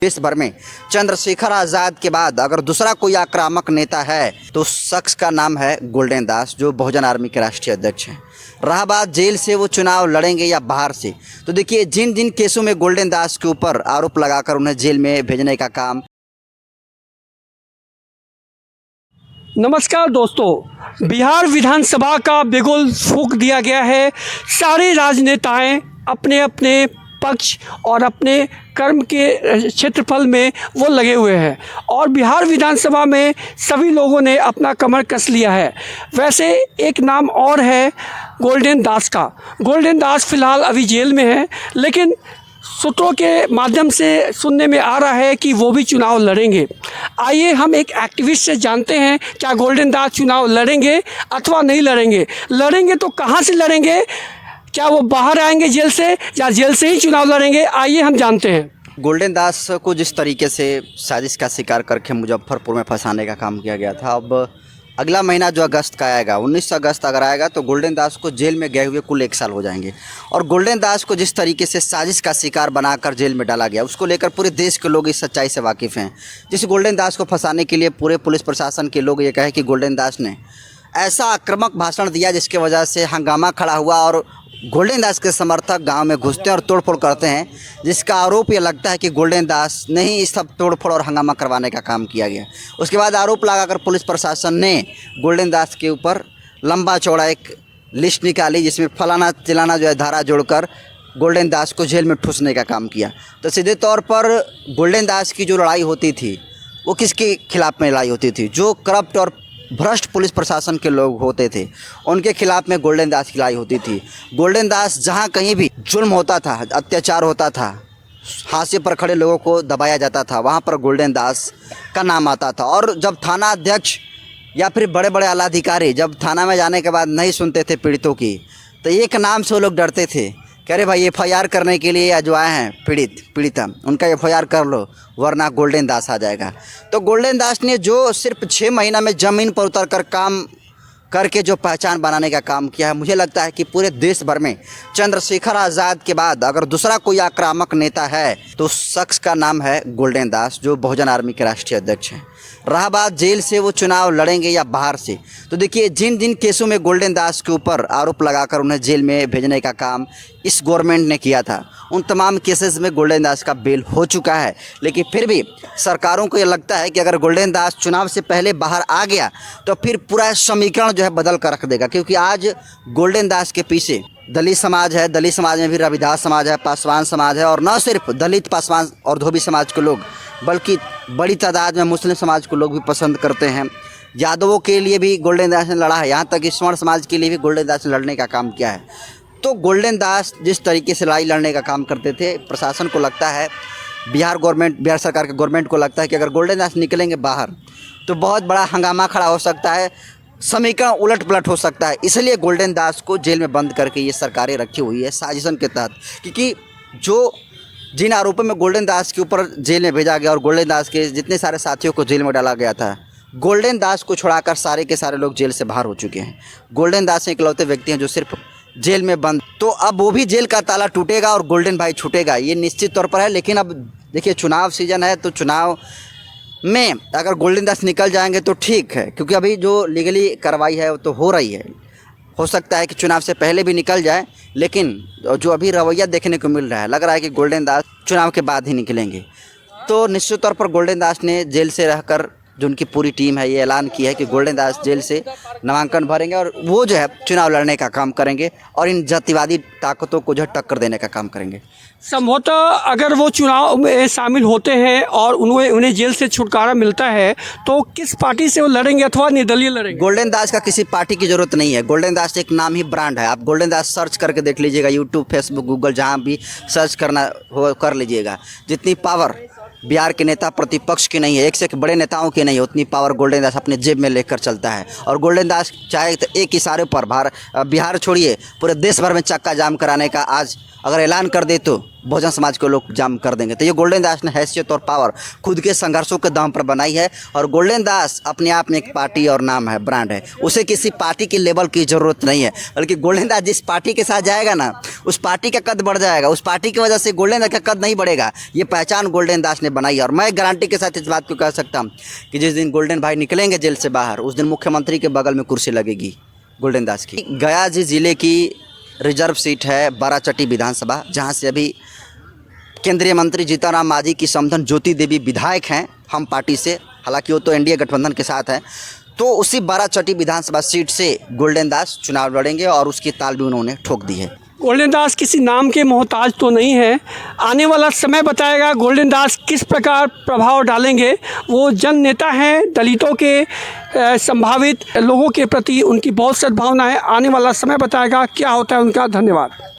देश भर में चंद्रशेखर आज़ाद के बाद अगर दूसरा कोई आक्रामक नेता है तो उस शख्स का नाम है गोल्डन दास, जो बहुजन आर्मी के राष्ट्रीय अध्यक्ष हैं। रहा बात जेल से वो चुनाव लड़ेंगे या बाहर से, तो देखिए जिन जिन केसों में गोल्डन दास के ऊपर आरोप लगाकर उन्हें जेल में भेजने का काम। नमस्कार दोस्तों, बिहार विधानसभा का बिगुल फूंक दिया गया है। सारे राजनेताएं अपने अपने पक्ष और अपने कर्म के क्षेत्रफल में वो लगे हुए हैं और बिहार विधानसभा में सभी लोगों ने अपना कमर कस लिया है। वैसे एक नाम और है गोल्डन दास का। गोल्डन दास फ़िलहाल अभी जेल में है, लेकिन सूत्रों के माध्यम से सुनने में आ रहा है कि वो भी चुनाव लड़ेंगे। आइए हम एक एक्टिविस्ट से जानते हैं, क्या गोल्डन दास चुनाव लड़ेंगे अथवा नहीं लड़ेंगे। लड़ेंगे तो कहाँ से लड़ेंगे, क्या वो बाहर आएंगे जेल से या जेल से ही चुनाव लड़ेंगे, आइए हम जानते हैं। गोल्डन दास को जिस तरीके से साजिश का शिकार करके मुजफ्फरपुर में फंसाने का काम किया गया था, अब अगला महीना जो अगस्त का आएगा, 19 अगस्त अगर आएगा तो गोल्डन दास को जेल में गए हुए कुल 1 साल हो जाएंगे। और गोल्डन दास को जिस तरीके से साजिश का शिकार बनाकर जेल में डाला गया, उसको लेकर पूरे देश के लोग इस सच्चाई से वाकिफ़ हैं। जिस गोल्डन दास को फंसाने के लिए पूरे पुलिस प्रशासन के लोग ये कहे कि गोल्डन दास ने ऐसा आक्रामक भाषण दिया जिसकी वजह से हंगामा खड़ा हुआ और गोल्डन दास के समर्थक गांव में घुसते हैं और तोड़फोड़ करते हैं, जिसका आरोप ये लगता है कि गोल्डन दास ने ही इस सब तोड़फोड़ और हंगामा करवाने का काम किया गया। उसके बाद आरोप लगाकर पुलिस प्रशासन ने गोल्डन दास के ऊपर लंबा चौड़ा एक लिस्ट निकाली, जिसमें फलाना चिलाना जो है धारा जोड़कर गोल्डन दास को जेल में ठूसने का काम किया। तो सीधे तौर पर गोल्डन दास की जो लड़ाई होती थी वो किसके खिलाफ में लड़ाई होती थी? जो करप्ट और भ्रष्ट पुलिस प्रशासन के लोग होते थे उनके खिलाफ में गोल्डन दास की लड़ाई होती थी। गोल्डन दास जहां कहीं भी जुल्म होता था, अत्याचार होता था, हाशिए पर खड़े लोगों को दबाया जाता था, वहां पर गोल्डन दास का नाम आता था। और जब थाना अध्यक्ष या फिर बड़े बड़े आला अधिकारी जब थाना में जाने के बाद नहीं सुनते थे पीड़ितों की, तो एक नाम से वो लोग डरते थे कि अरे भाई FIR करने के लिए या जो आए हैं पीड़िता उनका FIR कर लो, वरना गोल्डन दास आ जाएगा। तो गोल्डन दास ने जो सिर्फ 6 महीना में ज़मीन पर उतर कर काम करके जो पहचान बनाने का काम किया है, मुझे लगता है कि पूरे देश भर में चंद्रशेखर आज़ाद के बाद अगर दूसरा कोई आक्रामक नेता है तो उस शख्स का नाम है गोल्डन दास, जो बहुजन आर्मी के राष्ट्रीय अध्यक्ष हैं। रहा बात जेल से वो चुनाव लड़ेंगे या बाहर से, तो देखिए जिन जिन केसों में गोल्डन दास के ऊपर आरोप लगाकर उन्हें जेल में भेजने का काम इस गवर्नमेंट ने किया था, उन तमाम केसेस में गोल्डन दास का बेल हो चुका है। लेकिन फिर भी सरकारों को ये लगता है कि अगर गोल्डन दास चुनाव से पहले बाहर आ गया तो फिर पूरा समीकरण जो है बदल कर रख देगा। क्योंकि आज गोल्डन दास के पीछे दलित समाज है, दलित समाज में भी रविदास समाज है, पासवान समाज है, और न सिर्फ दलित, पासवान और धोबी समाज के लोग बल्कि बड़ी तादाद में मुस्लिम समाज को लोग भी पसंद करते हैं। यादवों के लिए भी गोल्डन दास ने लड़ा है, यहाँ तक कि स्वर्ण समाज के लिए भी गोल्डन दास ने लड़ने का काम किया है। तो गोल्डन दास जिस तरीके से लड़ाई लड़ने का काम करते थे, प्रशासन को लगता है, बिहार सरकार के गवर्नमेंट को लगता है कि अगर गोल्डन दास निकलेंगे बाहर तो बहुत बड़ा हंगामा खड़ा हो सकता है, समीकरण उलट पलट हो सकता है। इसलिए गोल्डन दास को जेल में बंद करके ये सरकारें रखी हुई है साजिशन के तहत। क्योंकि जिन आरोपों में गोल्डन दास के ऊपर जेल में भेजा गया और गोल्डन दास के जितने सारे साथियों को जेल में डाला गया था, गोल्डन दास को छोड़ाकर सारे के सारे लोग जेल से बाहर हो चुके हैं। गोल्डन दास इकलौते व्यक्ति हैं जो सिर्फ जेल में बंद, तो अब वो भी जेल का ताला टूटेगा और गोल्डन भाई छूटेगा, ये निश्चित तौर पर है। लेकिन अब देखिए चुनाव सीजन है, तो चुनाव में अगर गोल्डन दास निकल जाएंगे तो ठीक है, क्योंकि अभी जो लीगली कार्रवाई है वो तो हो रही है। हो सकता है कि चुनाव से पहले भी निकल जाए, लेकिन जो अभी रवैया देखने को मिल रहा है, लग रहा है कि गोल्डन दास चुनाव के बाद ही निकलेंगे। तो निश्चित तौर पर गोल्डन दास ने जेल से रहकर, जो उनकी पूरी टीम है, ये ऐलान किया है कि गोल्डन दास जेल से नामांकन भरेंगे और वो जो है चुनाव लड़ने का काम करेंगे और इन जातिवादी ताकतों को जो है टक्कर देने का काम करेंगे। संभवतः अगर वो चुनाव में शामिल होते हैं और उन्हें जेल से छुटकारा मिलता है तो किस पार्टी से वो लड़ेंगे अथवा निर्दलीय लड़ेंगे? गोल्डन दास का किसी पार्टी की ज़रूरत नहीं है। गोल्डन दास एक नाम ही ब्रांड है। आप गोल्डन दास सर्च करके देख लीजिएगा, यूट्यूब, फेसबुक, गूगल, जहाँ भी सर्च करना हो कर लीजिएगा। जितनी पावर बिहार के नेता प्रतिपक्ष की नहीं है, एक से एक बड़े नेताओं की नहीं है, उतनी पावर गोल्डन दास अपने जेब में लेकर चलता है। और गोल्डन दास चाहे तो एक इशारे पर बिहार छोड़िए पूरे देश भर में चक्का जाम कराने का आज अगर ऐलान कर दे तो बहुजन समाज के लोग जाम कर देंगे। तो ये गोल्डन दास ने हैसियत और पावर खुद के संघर्षों के दम पर बनाई है। और गोल्डन दास अपने आप में एक पार्टी और नाम है, ब्रांड है। उसे किसी पार्टी की लेबल की ज़रूरत नहीं है, बल्कि गोल्डन दास जिस पार्टी के साथ जाएगा ना, उस पार्टी का कद बढ़ जाएगा। उस पार्टी की वजह से गोल्डन दास का कद नहीं बढ़ेगा। ये पहचान गोल्डन दास ने बनाई है। और मैं गारंटी के साथ इस बात को कह सकता हूँ कि जिस दिन गोल्डन भाई निकलेंगे जेल से बाहर, उस दिन मुख्यमंत्री के बगल में कुर्सी लगेगी गोल्डन दास की। गया जी ज़िले की रिजर्व सीट है बाराचट्टी विधानसभा, जहाँ से अभी केंद्रीय मंत्री जीतन राम मांझी की समधन ज्योति देवी विधायक हैं हम पार्टी से, हालांकि वो तो एनडीए गठबंधन के साथ हैं। तो उसी बाराचट्टी विधानसभा सीट से गोल्डन दास चुनाव लड़ेंगे और उसकी ताल भी उन्होंने ठोक दी है। गोल्डन दास किसी नाम के मोहताज तो नहीं है। आने वाला समय बताएगा गोल्डन दास किस प्रकार प्रभाव डालेंगे। वो जन नेता हैं, दलितों के संभावित लोगों के प्रति उनकी बहुत सद्भावना है। आने वाला समय बताएगा क्या होता है उनका। धन्यवाद।